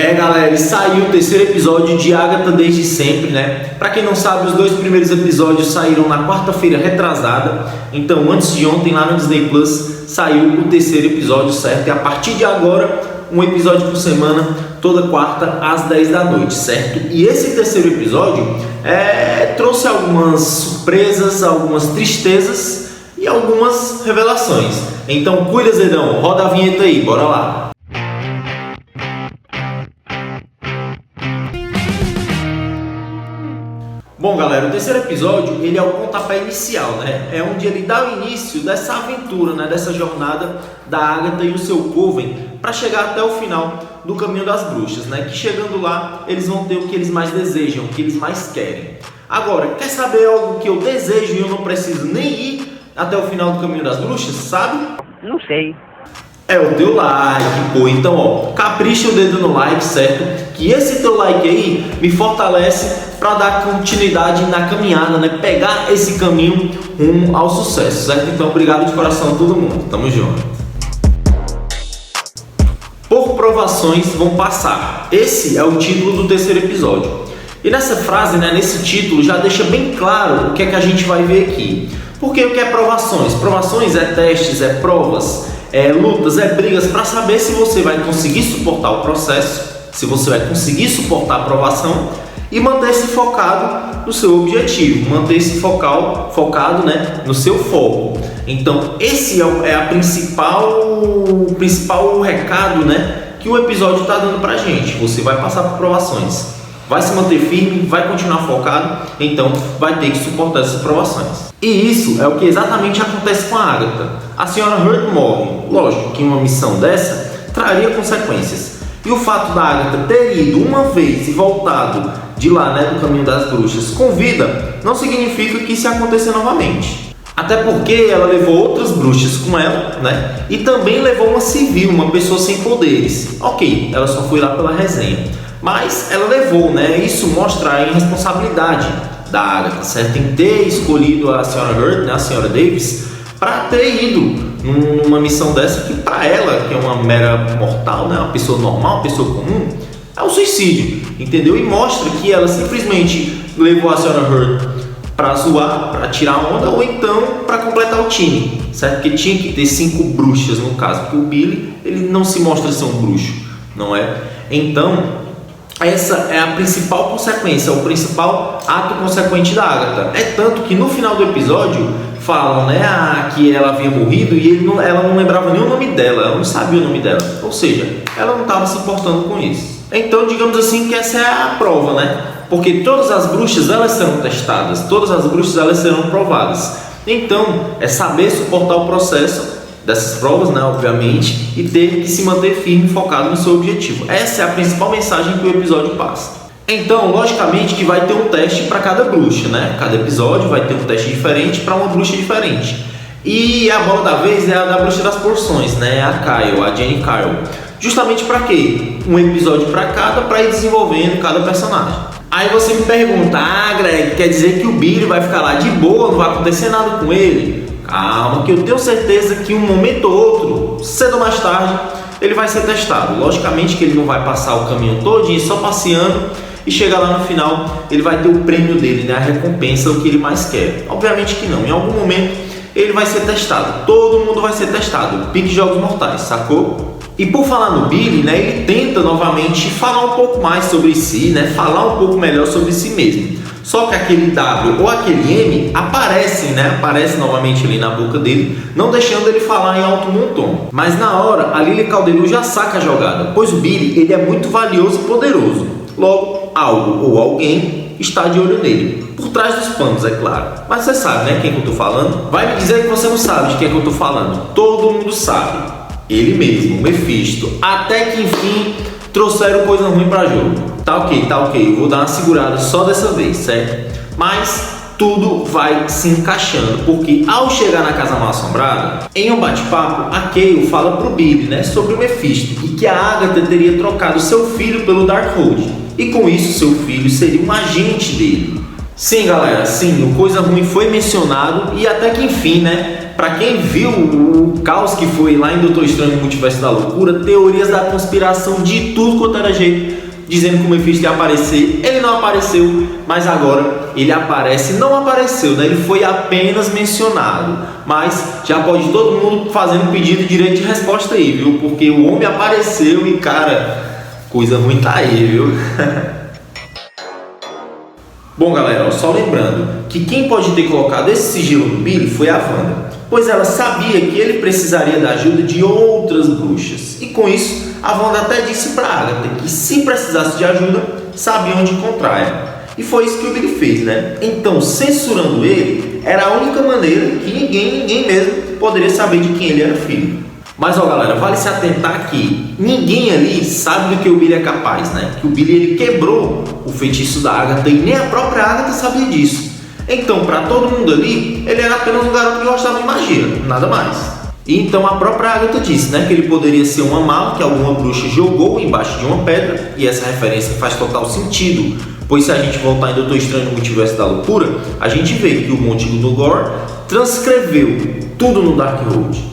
Galera, saiu o terceiro episódio de Agatha Desde Sempre, né? Pra quem não sabe, os dois primeiros episódios saíram na quarta-feira retrasada. Então, antes de ontem, lá no Disney Plus, saiu o terceiro episódio, certo? E a partir de agora, um episódio por semana, toda quarta às 10 da noite, certo? E esse terceiro episódio trouxe algumas surpresas, algumas tristezas e algumas revelações. Então, cuida, Zedão, roda a vinheta aí, bora lá! Bom, galera, o terceiro episódio, ele é o pontapé inicial, né? É onde ele dá o início dessa aventura, né? Dessa jornada da Agatha e o seu coven para chegar até o final do Caminho das Bruxas, né? Que chegando lá, eles vão ter o que eles mais desejam, o que eles mais querem. Agora, quer saber algo que eu desejo e eu não preciso nem ir até o final do Caminho das Bruxas, sabe? Não sei. É o teu like, pô. Então, ó, capricha o dedo no like, certo? Que esse teu like aí me fortalece para dar continuidade na caminhada, né? Pegar esse caminho rumo ao sucesso, certo? Então, obrigado de coração a todo mundo. Tamo junto. Por provações vão passar. Esse é o título do terceiro episódio. E nessa frase, né, nesse título, já deixa bem claro o que é que a gente vai ver aqui. Porque o que é provações? Provações é testes, é provas, é lutas, é brigas para saber se você vai conseguir suportar o processo, se você vai conseguir suportar a provação e manter-se focado no seu objetivo, manter-se focado, né, no seu foco. Então esse é o principal recado, né, que o episódio está dando pra gente. Você vai passar por provações, vai se manter firme, vai continuar focado, então vai ter que suportar essas provações. E isso é o que exatamente acontece com a Agatha. A senhora Hurt morre. Lógico que uma missão dessa traria consequências. E o fato da Agatha ter ido uma vez e voltado de lá, né, do Caminho das Bruxas com vida, não significa que isso ia acontecer novamente. Até porque ela levou outras bruxas com ela, né? E também levou uma civil, uma pessoa sem poderes. Ok, ela só foi lá pela resenha. Mas ela levou, né? Isso mostra a irresponsabilidade da Agatha, certo? Em ter escolhido a senhora Hurt, né, a senhora Davis, para ter ido numa missão dessa que para ela, que é uma mera mortal, né, uma pessoa normal, uma pessoa comum, é um suicídio, entendeu? E mostra que ela simplesmente levou a senhora Hurt para zoar, para tirar onda, ou então para completar o time, certo? Porque tinha que ter 5 bruxas no caso, porque o Billy, ele não se mostra ser um bruxo, não é? Então, essa é a principal consequência, o principal ato consequente da Agatha. É tanto que no final do episódio falam, né, que ela havia morrido e ela não lembrava nem o nome dela, ela não sabia o nome dela. Ou seja, ela não estava se importando com isso. Então, digamos assim que essa é a prova, né? Porque todas as bruxas, elas serão testadas, todas as bruxas, elas serão provadas. Então, é saber suportar o processo dessas provas, né, obviamente, e ter que se manter firme e focado no seu objetivo. Essa é a principal mensagem que o episódio passa. Então, logicamente que vai ter um teste para cada bruxa, né? Cada episódio vai ter um teste diferente para uma bruxa diferente. E a bola da vez é a da bruxa das porções, né? A Kyle, a Jenny Kyle. Justamente para quê? Um episódio para cada, para ir desenvolvendo cada personagem. Aí você me pergunta, Greg, quer dizer que o Billy vai ficar lá de boa, não vai acontecer nada com ele? Calma, que eu tenho certeza que um momento ou outro, cedo ou mais tarde, ele vai ser testado. Logicamente que ele não vai passar o caminho todinho só passeando e chegar lá no final, ele vai ter o prêmio dele, né? A recompensa, o que ele mais quer. Obviamente que não, em algum momento ele vai ser testado, todo mundo vai ser testado, pique Jogos Mortais, sacou? E por falar no Billy, né, ele tenta novamente falar um pouco mais sobre si, né, falar um pouco melhor sobre si mesmo. Só que aquele W ou aquele M aparecem novamente ali na boca dele, não deixando ele falar em alto tom. Mas na hora, a Lily Calderu já saca a jogada, pois o Billy, ele é muito valioso e poderoso. Logo, algo ou alguém está de olho nele. Por trás dos panos, é claro. Mas você sabe, né, quem que eu tô falando? Vai me dizer que você não sabe de quem é que eu tô falando. Todo mundo sabe. Ele mesmo, o Mephisto. Até que enfim trouxeram coisa ruim pra jogo. Tá ok. Vou dar uma segurada só dessa vez, certo? Mas tudo vai se encaixando, porque ao chegar na Casa Mal Assombrada, em um bate-papo, a Kale fala pro Billy, né, sobre o Mephisto e que a Agatha teria trocado seu filho pelo Darkhold. E com isso, seu filho seria um agente dele. Sim, galera, sim, o coisa ruim foi mencionado e até que enfim, né, Pra quem viu o caos que foi lá em Doutor Estranho no Multiverso da Loucura, teorias da conspiração de tudo quanto era jeito, dizendo que o Mephisto ia aparecer. Ele não apareceu, mas agora ele aparece. Não apareceu, né? Ele foi apenas mencionado, mas já pode todo mundo fazendo pedido de direito de resposta aí, viu? Porque o homem apareceu e, cara, coisa ruim tá aí, viu? Bom, galera, ó, só lembrando que quem pode ter colocado esse sigilo no Billy foi a Wanda, pois ela sabia que ele precisaria da ajuda de outras bruxas. E com isso, a Wanda até disse para Agatha que se precisasse de ajuda, sabia onde encontrar ela. E foi isso que o Billy fez, né? Então, censurando ele, era a única maneira que ninguém mesmo poderia saber de quem ele era filho. Mas, ó, galera, vale se atentar que ninguém ali sabe do que o Billy é capaz, né? Que o Billy ele quebrou o feitiço da Agatha e nem a própria Agatha sabia disso. Então, para todo mundo ali, ele era apenas um garoto que gostava de magia, nada mais. E então a própria Agatha disse, né, que ele poderia ser uma mala que alguma bruxa jogou embaixo de uma pedra, e essa referência faz total sentido, pois se a gente voltar em Doutor Estranho no Multiverso da Loucura, a gente vê que o Monte Gundogor transcreveu tudo no Darkhold.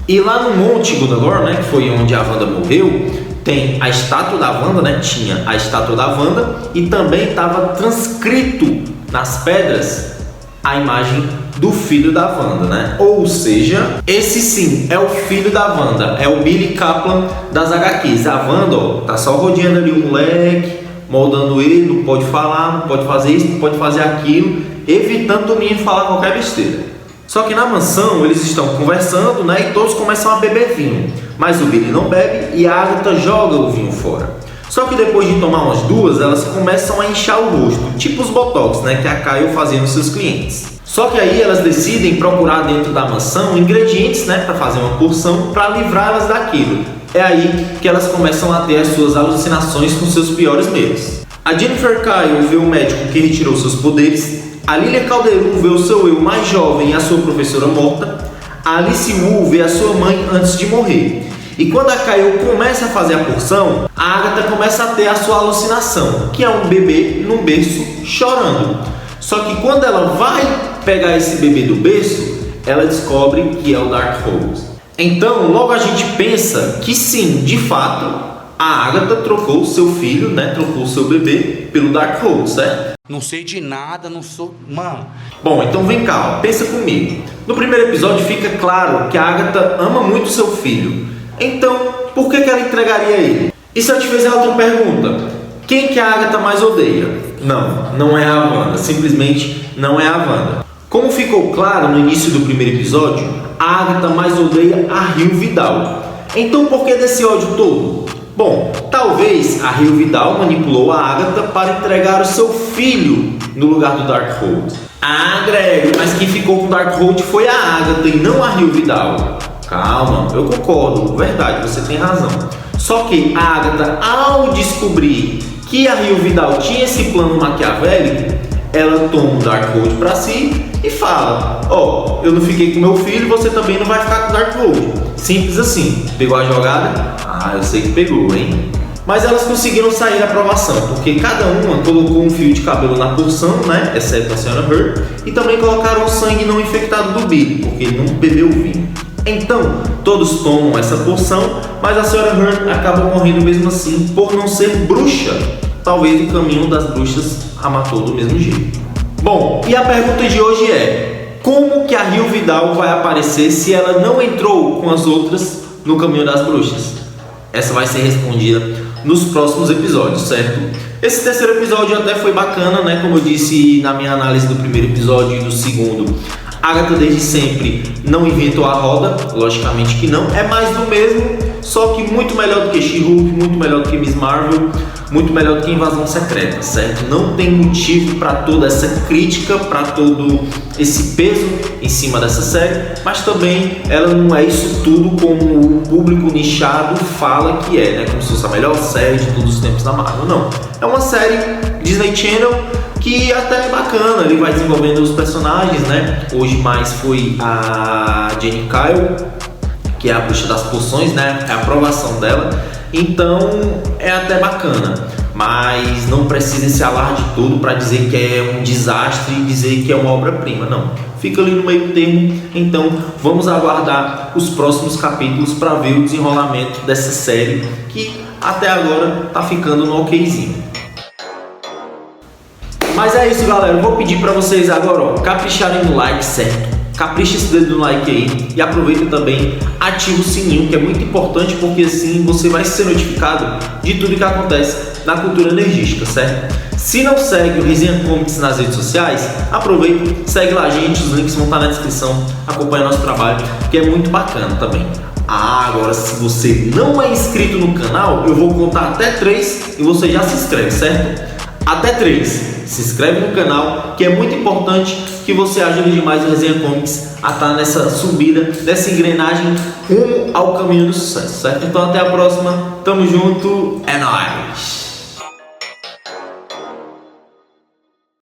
E lá no Monte Gundogor, né, que foi onde a Wanda morreu, tem a estátua da Wanda, né, tinha a estátua da Wanda, e também estava transcrito nas pedras a imagem do filho da Wanda, né? Ou seja, esse sim é o filho da Wanda, é o Billy Kaplan das HQs. A Wanda, ó, tá só rodeando ali o moleque, moldando ele, não pode falar, não pode fazer isso, não pode fazer aquilo, evitando o menino falar qualquer besteira. Só que na mansão eles estão conversando, né? E todos começam a beber vinho, mas o Billy não bebe e a Agatha joga o vinho fora. Só que depois de tomar umas duas, elas começam a inchar o rosto, tipo os botox, né, que a Kyle fazia nos seus clientes. Só que aí elas decidem procurar dentro da mansão ingredientes, né, para fazer uma porção para livrá-las daquilo. É aí que elas começam a ter as suas alucinações com seus piores medos. A Jennifer Kyle vê o médico que retirou seus poderes, a Lilia Calderon vê o seu eu mais jovem e a sua professora morta, a Alice Wu vê a sua mãe antes de morrer. E quando a Kyle começa a fazer a porção, a Agatha começa a ter a sua alucinação, que é um bebê num berço chorando. Só que quando ela vai pegar esse bebê do berço, ela descobre que é o Darkhold. Então, logo a gente pensa que sim, de fato, a Agatha trocou o seu filho, né, trocou o seu bebê pelo Darkhold, certo? Não sei de nada, não sou... Mano... Bom, então vem cá, ó, pensa comigo. No primeiro episódio fica claro que a Agatha ama muito seu filho. Então, por que ela entregaria ele? E se eu te fizer outra pergunta? Quem que a Agatha mais odeia? Não é a Wanda. Simplesmente não é a Wanda. Como ficou claro no início do primeiro episódio, a Agatha mais odeia a Rio Vidal. Então, por que desse ódio todo? Bom, talvez a Rio Vidal manipulou a Agatha para entregar o seu filho no lugar do Darkhold. Ah, Greg, mas quem ficou com o Darkhold foi a Agatha e não a Rio Vidal. Calma, eu concordo, verdade, você tem razão. Só que a Agatha, ao descobrir que a Rio Vidal tinha esse plano maquiavélico, ela toma o Darkhold pra si e fala: ó, eu não fiquei com meu filho, você também não vai ficar com o Darkhold. Simples assim. Pegou a jogada? Ah, eu sei que pegou, hein? Mas elas conseguiram sair da aprovação, porque cada uma colocou um fio de cabelo na porção, né? Exceto a Sra. Hurt, e também colocaram o sangue não infectado do Billy, porque ele não bebeu vinho. Então, todos tomam essa porção, mas a Sra. Hurt acaba morrendo mesmo assim por não ser bruxa. Talvez o caminho das bruxas a matou do mesmo jeito. Bom, e a pergunta de hoje é: como que a Rio Vidal vai aparecer se ela não entrou com as outras no caminho das bruxas? Essa vai ser respondida nos próximos episódios, certo? Esse terceiro episódio até foi bacana, né? Como eu disse na minha análise do primeiro episódio e do segundo, Agatha desde sempre não inventou a roda, logicamente que não, é mais do mesmo, só que muito melhor do que She-Hulk, muito melhor do que Miss Marvel, muito melhor do que Invasão Secreta, certo? Não tem motivo para toda essa crítica, para todo esse peso em cima dessa série, mas também ela não é isso tudo como o público nichado fala que é, né? Como se fosse a melhor série de todos os tempos da Marvel, não. É uma série Disney Channel que até é bacana, ele vai desenvolvendo os personagens, né? Hoje mais foi a Jenny Kyle, que é a bruxa das poções, né? É a aprovação dela. Então é até bacana. mas não precisa esse alarde todo para dizer que é um desastre e dizer que é uma obra-prima, não. Fica ali no meio termo, então vamos aguardar os próximos capítulos para ver o desenrolamento dessa série que até agora tá ficando no okzinho. Mas é isso, galera, eu vou pedir para vocês agora, ó, capricharem no like, certo? Capricha esse dedo no like aí e aproveita também, ativa o sininho, que é muito importante, porque assim você vai ser notificado de tudo que acontece na cultura energística, certo? Se não segue o Resenha Comics nas redes sociais, aproveita, segue lá a gente, os links vão estar na descrição, acompanha nosso trabalho, que é muito bacana também. Agora se você não é inscrito no canal, eu vou contar até 3 e você já se inscreve, certo? Até 3. Se inscreve no canal, que é muito importante, que você ajude demais o Resenha Comics a estar nessa subida, nessa engrenagem rumo ao caminho do sucesso, certo? Então até a próxima, tamo junto, é nóis!